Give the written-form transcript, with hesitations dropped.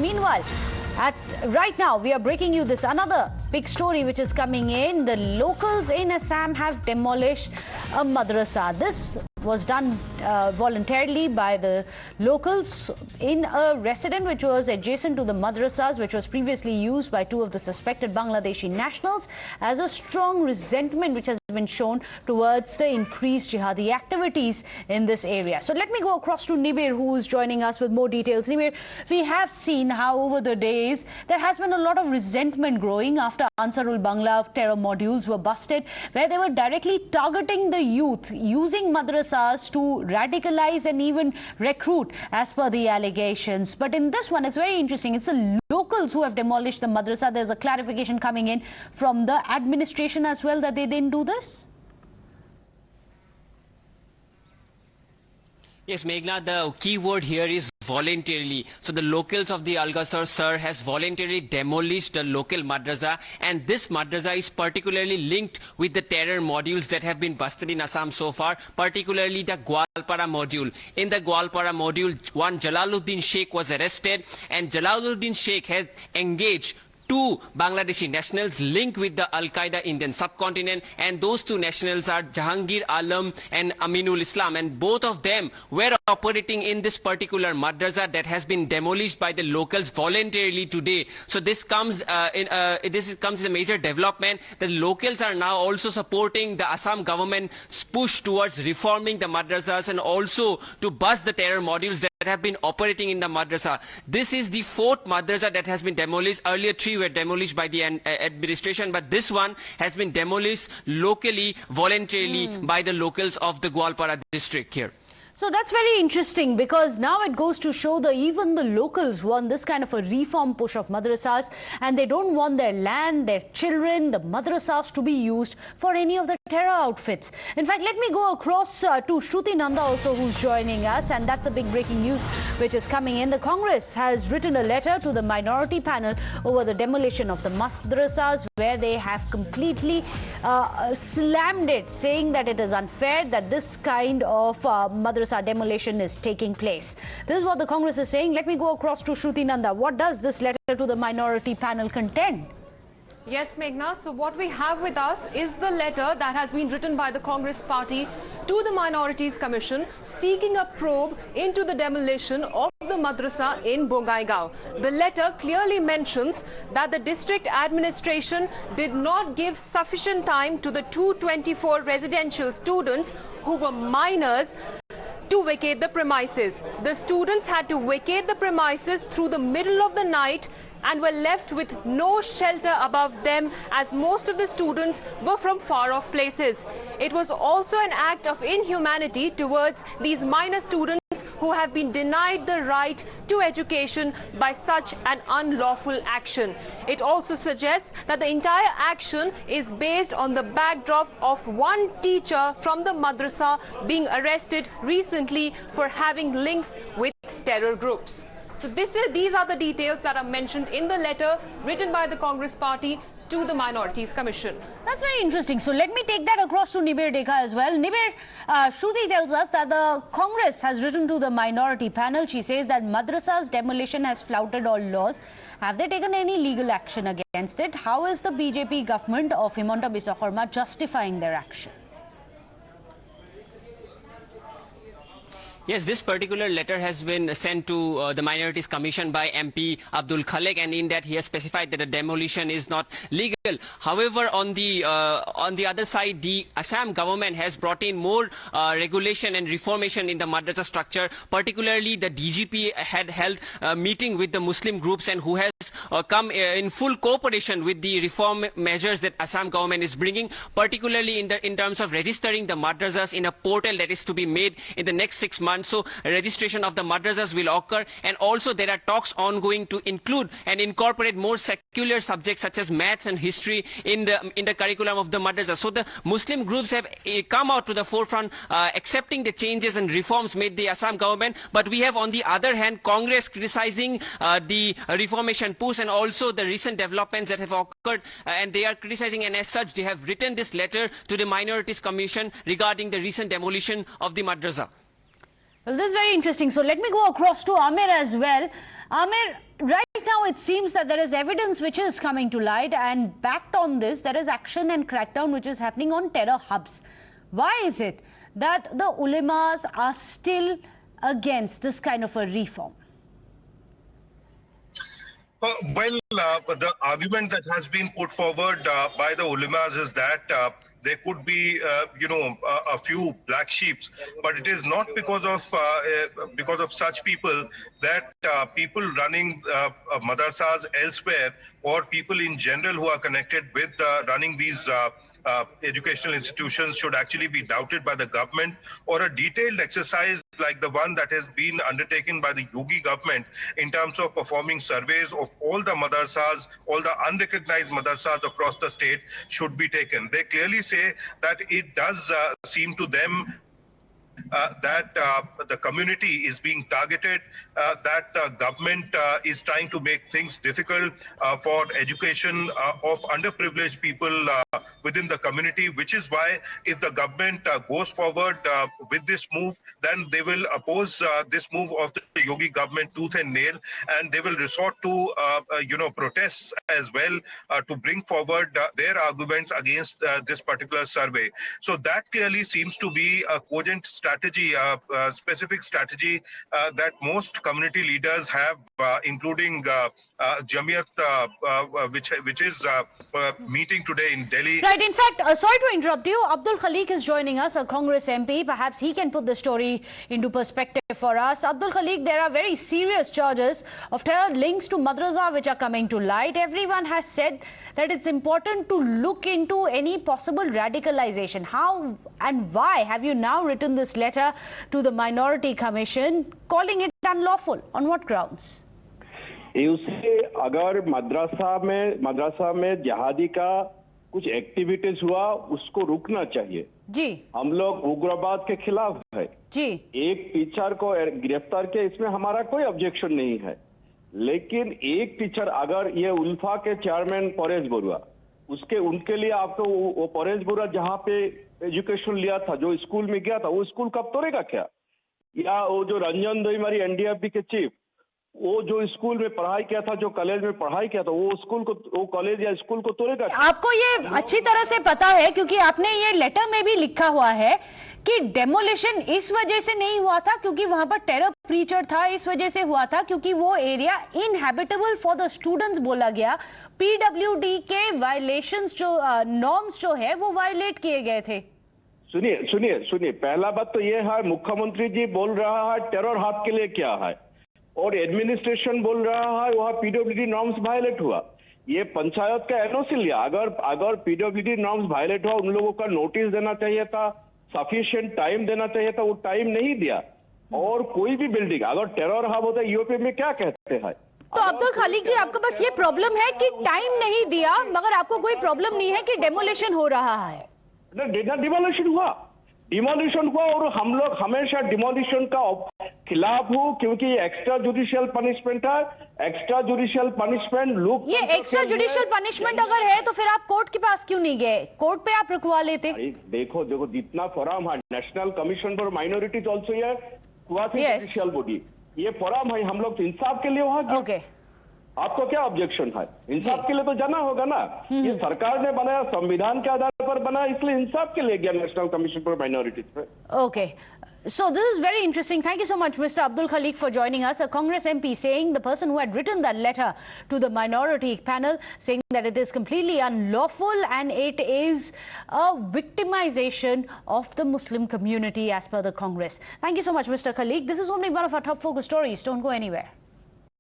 Meanwhile, right now, we are breaking you this another big story which is coming in. The locals in Assam have demolished a madrasa. This was done voluntarily by the locals in a residence which was adjacent to the madrasas, which was previously used by two of the suspected Bangladeshi nationals, as a strong resentment which has been shown towards the increased jihadi activities in this area. So let me go across to Nibir, who is joining us with more details. Nibir, we have seen how over the days there has been a lot of resentment growing after Ansarul Bangla terror modules were busted, where they were directly targeting the youth, using madrasas to radicalize and even recruit as per the allegations. But in this one, it's very interesting. It's the locals who have demolished the madrasa. There's a clarification coming in from the administration as well that they didn't do this. Yes, Meghna, the key word here is voluntarily. So the locals of the Algasar Sir has voluntarily demolished the local madrasa, and this madrasa is particularly linked with the terror modules that have been busted in Assam so far, particularly the Gwalpara module. In the Gwalpara module, one Jalaluddin Sheikh was arrested, and Jalaluddin Sheikh has engaged two Bangladeshi nationals linked with the Al-Qaeda Indian subcontinent, and those two nationals are Jahangir Alam and Aminul Islam, and both of them were operating in this particular madrasa that has been demolished by the locals voluntarily today. So this comes as a major development. The locals are now also supporting the Assam government's push towards reforming the madrasas and also to bust the terror modules that have been operating in the madrasa. This is the fourth madrasa that has been demolished. Earlier, three were demolished by the administration, but this one has been demolished locally, voluntarily by the locals of the Gwalpara district here. So that's very interesting, because now it goes to show that even the locals want this kind of a reform push of madrasas, and they don't want their land, their children, the madrasas to be used for any of the terror outfits. In fact, let me go across to Shruti Nanda also, who's joining us, and that's the big breaking news which is coming in. The Congress has written a letter to the minority panel over the demolition of the madrasas, where they have completely slammed it, saying that it is unfair that this kind of madrasa demolition is taking place. This is what the Congress is saying. Let me go across to Shruti Nanda. What does this letter to the minority panel contain? Yes, Meghna. So what we have with us is the letter that has been written by the Congress party to the Minorities Commission, seeking a probe into the demolition of the madrasa in Bongaigaon. The letter clearly mentions that the district administration did not give sufficient time to the 224 residential students who were minors to vacate the premises. The students had to vacate the premises through the middle of the night and were left with no shelter above them, as most of the students were from far-off places. It was also an act of inhumanity towards these minor students who have been denied the right to education by such an unlawful action. It also suggests that the entire action is based on the backdrop of one teacher from the madrasa being arrested recently for having links with terror groups. So these are the details that are mentioned in the letter written by the Congress party to the Minorities Commission. That's very interesting. So let me take that across to Nibir Dekha as well. Nibir, Shruti tells us that the Congress has written to the minority panel. She says that madrasa's demolition has flouted all laws. Have they taken any legal action against it? How is the BJP government of Himanta Biswa Sarma justifying their action? Yes, this particular letter has been sent to the Minorities Commission by MP Abdul Khalik, and in that he has specified that the demolition is not legal. However, on the other side, the Assam government has brought in more regulation and reformation in the madrasa structure. Particularly, the DGP had held a meeting with the Muslim groups, and who has come in full cooperation with the reform measures that Assam government is bringing, particularly in terms of registering the madrasas in a portal that is to be made in the next 6 months. So registration of the madrasas will occur, and also there are talks ongoing to include and incorporate more secular subjects such as maths and history in the curriculum of the madrasa. So the Muslim groups have come out to the forefront, accepting the changes and reforms made the Assam government. But we have, on the other hand, Congress criticizing the reformation push and also the recent developments that have occurred, and they are criticizing, and as such they have written this letter to the Minorities Commission regarding the recent demolition of the madrasa. Well, this is very interesting. So let me go across to Amir as well. Amir, right now it seems that there is evidence which is coming to light, and backed on this, there is action and crackdown which is happening on terror hubs. Why is it that the ulemas are still against this kind of a reform? The argument that has been put forward by the ulemas is that there could be, a few black sheeps, but it is not because of such people that people running madrasas elsewhere or people in general who are connected with running these educational institutions should actually be doubted by the government, or a detailed exercise like the one that has been undertaken by the Yogi government in terms of performing surveys of all the madrasas, all the unrecognized madrasas across the state should be taken. They clearly say that it does seem to them that the community is being targeted, that the government is trying to make things difficult for education of underprivileged people within the community, which is why if the government goes forward with this move, then they will oppose this move of the Yogi government tooth and nail, and they will resort to protests as well to bring forward their arguments against this particular survey. So that clearly seems to be a cogent strategy, specific strategy that most community leaders have, including Jamiyat, which is meeting today in Delhi. Right. In fact, sorry to interrupt you. Abdul Khalik is joining us, a Congress MP. Perhaps he can put the story into perspective for us. Abdul Khalik, there are very serious charges of terror links to Madrassa which are coming to light. Everyone has said that it's important to look into any possible radicalization. How and why have you now written this letter to the Minority Commission calling it unlawful? On what grounds? उससे अगर मदरसा में जहादी का कुछ activities हुआ, उसको रुकना चाहिए जी। हम लोग उग्रवाद के खिलाफ है जी। एक टीचर को गिरफ्तार किया, इसमें हमारा कोई ऑब्जेक्शन नहीं है, लेकिन एक टीचर अगर ये उल्फा के चेयरमैन परेश बरुआ, उनके लिए आपको वो परेश बरुआ जहाँ पे एजुकेशन लिया था, जो स्कूल में गया था, वो स्कूल कब तोड़ेगा क्या? या वो जो रंजन दोईमारी एनडीएफबी के चीफ, वो जो स्कूल में पढ़ाई किया था, जो कॉलेज में पढ़ाई किया था, वो स्कूल को, वो कॉलेज या स्कूल को तोड़ेगा? आपको ये अच्छी तरह से पता है क्योंकि आपने ये लेटर में भी लिखा हुआ है कि डेमोलिशन इस वजह से नहीं हुआ था क्योंकि वहां पर टेरर प्रीचर था, इस वजह से हुआ था क्योंकि वो एरिया इनहैबिटेबल फॉर द स्टूडेंट्स बोला गया। पीडब्ल्यूडी के वायलेशंस जो नॉर्म्स जो है वो वायलेट किए गए थे। सुनिए, पहला बात तो ये है, मुख्यमंत्री जी बोल रहा है टेरर हाथ के लिए क्या है, और एडमिनिस्ट्रेशन बोल रहा है वहाँ पीडब्ल्यूडी नॉर्म्स वायलेट हुआ। ये पंचायत का एनओसी लिया, अगर पीडब्ल्यूडी नॉर्म्स वायलेट हुआ, उन लोगों का नोटिस देना चाहिए था, सफिशिएंट टाइम देना चाहिए था, वो टाइम नहीं दिया। और कोई भी बिल्डिंग अगर टेरर हब होता है, यूपी में क्या कहते हैं? तो अब्दुल खालिक जी, आपका बस ये प्रॉब्लम है कि टाइम नहीं दिया, मगर आपको कोई प्रॉब्लम नहीं है कि डेमोलिशन हो रहा है। डिमोलिशन हुआ और हम लोग हमेशा डिमोलिशन का खिलाफ हूँ, क्योंकि ये एक्स्ट्रा जुडिशियल पनिशमेंट है। एक्स्ट्रा जुडिशियल पनिशमेंट लोग, ये एक्स्ट्रा जुडिशियल पनिशमेंट अगर है तो फिर आप कोर्ट के पास क्यों नहीं गए? कोर्ट पे आप रुकवा लेते। देखो जितना फोरम है, national commission for minorities also है, जुडिशियल बॉडी, ये फोरम है, हम लोग इंसाफ के लिए वहां गए। ओके, आपको क्या ऑब्जेक्शन है? इंसाफ के लिए तो जाना होगा ना। ये सरकार ने बनाया, संविधान के आधार पर बना, इसलिए इंसाफ के लिए गया नेशनल कमीशन फॉर माइनॉरिटीज पे। Okay, so this is very interesting. Thank you so much, Mr. Abdul Khalik, for joining us. A Congress MP saying, the person who had written that letter to the minority panel, saying that it is completely unlawful and it is a victimization of the Muslim community as per the Congress. Thank you so much, Mr. Khalik. This is only one of our top focus stories. Don't go anywhere.